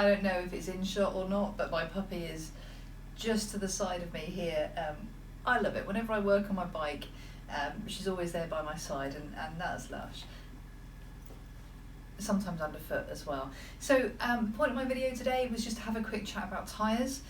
don't know if it's in shot or not, but my puppy is just to the side of me here. I love it. Whenever I work on my bike, she's always there by my side, and that's lush. Sometimes underfoot as well. So point of my video today was just to have a quick chat about tyres.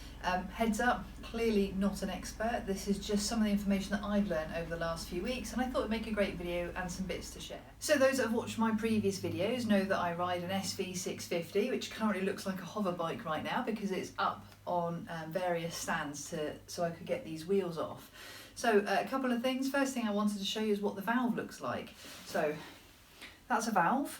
Heads up, clearly not an expert. This is just some of the information that I've learned over the last few weeks, and I thought it'd make a great video and some bits to share. So those that have watched my previous videos know that I ride an SV650, which currently looks like a hover bike right now because it's up on various stands so I could get these wheels off. So a couple of things. First thing I wanted to show you is what the valve looks like. So that's a valve.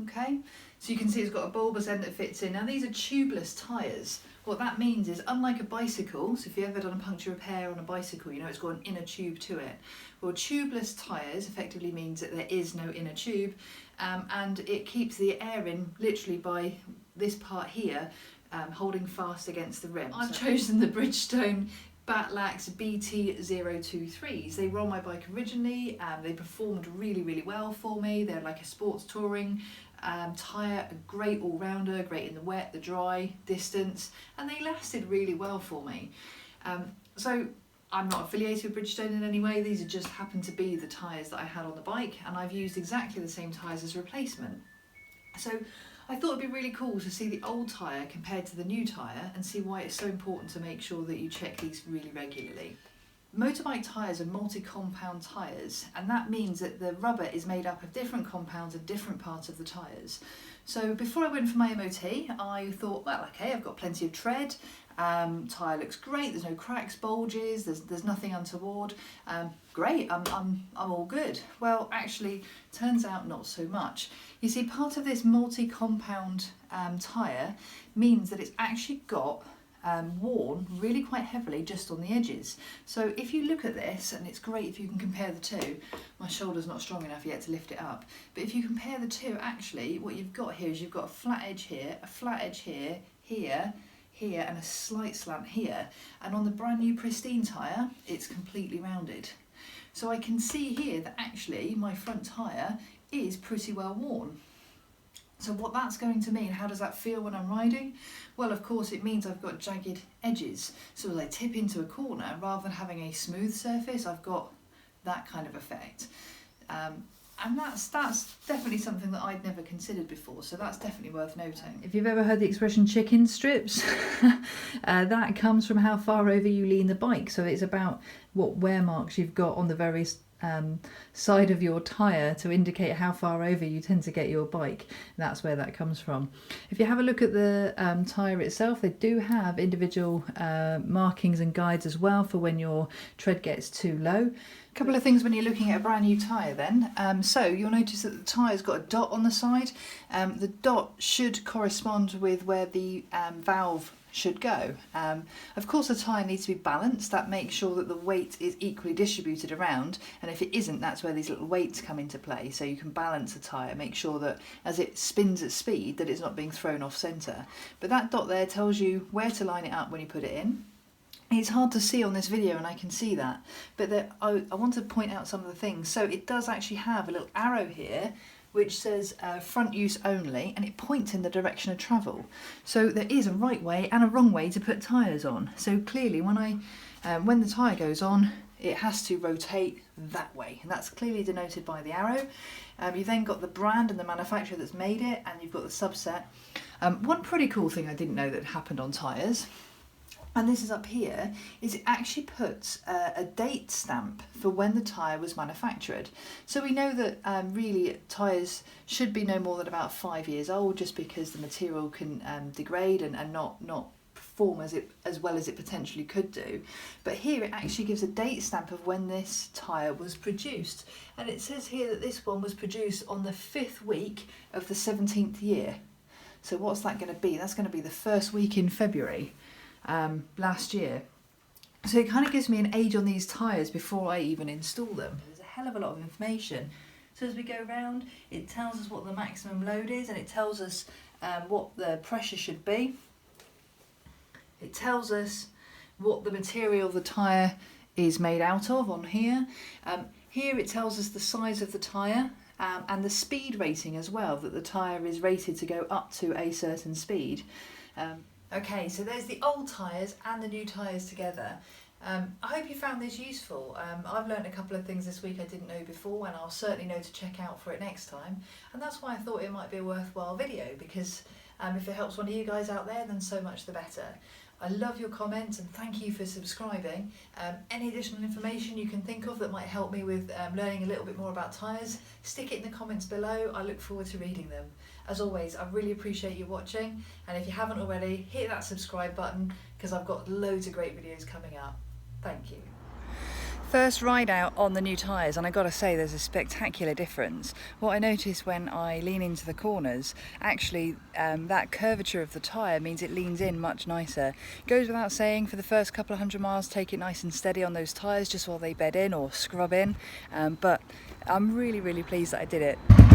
Okay, so you can see it's got a bulbous end that fits in. Now these are tubeless tyres. What that means is, unlike a bicycle, so if you've ever done a puncture repair on a bicycle, you know it's got an inner tube to it. Well, tubeless tyres effectively means that there is no inner tube, and it keeps the air in literally by this part here, holding fast against the rim. I've chosen the Bridgestone Batlax BT023s. They were on my bike originally. They performed really, really well for me. They're like a sports touring tyre, a great all-rounder, great in the wet, the dry, distance, and they lasted really well for me. So I'm not affiliated with Bridgestone in any way. These are just happened to be the tyres that I had on the bike, and I've used exactly the same tyres as replacement. So I thought it'd be really cool to see the old tyre compared to the new tyre and see why it's so important to make sure that you check these really regularly. Motorbike tyres are multi-compound tyres, and that means that the rubber is made up of different compounds in different parts of the tyres. So before I went for my MOT, I thought, well, okay, I've got plenty of tread, tyre looks great, there's no cracks, bulges, there's nothing untoward, great, I'm all good. Well, actually, turns out not so much. You see, part of this multi-compound tyre means that it's actually got worn really quite heavily just on the edges. So if you look at this, and it's great if you can compare the two, my shoulder's not strong enough yet to lift it up, but if you compare the two, actually what you've got here is you've got a flat edge here, a flat edge here, here, and a slight slant here, and on the brand new pristine tyre it's completely rounded. So I can see here that actually my front tyre is pretty well worn. So what that's going to mean, how does that feel when I'm riding? Well, of course, it means I've got jagged edges. So as I tip into a corner, rather than having a smooth surface, I've got that kind of effect. And that's definitely something that I'd never considered before, so that's definitely worth noting. If you've ever heard the expression chicken strips, that comes from how far over you lean the bike. So it's about what wear marks you've got on the various side of your tyre to indicate how far over you tend to get your bike. That's where that comes from. If you have a look at the tyre itself, they do have individual markings and guides as well for when your tread gets too low. A couple of things when you're looking at a brand new tyre then. So you'll notice that the tyre's got a dot on the side. The dot should correspond with where the valve should go. Of course, the tyre needs to be balanced. That makes sure that the weight is equally distributed around, and if it isn't, that's where these little weights come into play. So you can balance the tyre, make sure that as it spins at speed that it's not being thrown off centre. But that dot there tells you where to line it up when you put it in. It's hard to see on this video, and I can see that, but I want to point out some of the things. So it does actually have a little arrow here which says front use only, and it points in the direction of travel. So there is a right way and a wrong way to put tyres on. So clearly when the tyre goes on, it has to rotate that way, and that's clearly denoted by the arrow. You've then got the brand and the manufacturer that's made it, and you've got the subset. One pretty cool thing I didn't know that happened on tyres, and this is up here, is it actually puts a date stamp for when the tyre was manufactured. So we know that really tyres should be no more than about 5 years old, just because the material can degrade and not perform as well as it potentially could do. But here it actually gives a date stamp of when this tyre was produced. And it says here that this one was produced on the 5th week of the 17th year. So what's that going to be? That's going to be the first week in February. Last year. So it kind of gives me an age on these tyres before I even install them. There's a hell of a lot of information. So as we go around, it tells us what the maximum load is, and it tells us what the pressure should be. It tells us what the material of the tyre is made out of on here. Here it tells us the size of the tyre, and the speed rating as well, that the tyre is rated to go up to a certain speed. Okay, so there's the old tyres and the new tyres together. I hope you found this useful. I've learned a couple of things this week I didn't know before, and I'll certainly know to check out for it next time. And that's why I thought it might be a worthwhile video, because if it helps one of you guys out there, then so much the better. I love your comments and thank you for subscribing. Any additional information you can think of that might help me with learning a little bit more about tyres, stick it in the comments below. I look forward to reading them. As always, I really appreciate you watching, and if you haven't already, hit that subscribe button because I've got loads of great videos coming up. Thank you. First ride out on the new tyres, and I gotta say there's a spectacular difference. What I notice when I lean into the corners, actually that curvature of the tyre means it leans in much nicer. Goes without saying, for the first couple of 100 miles, take it nice and steady on those tyres just while they bed in or scrub in, but I'm really pleased that I did it.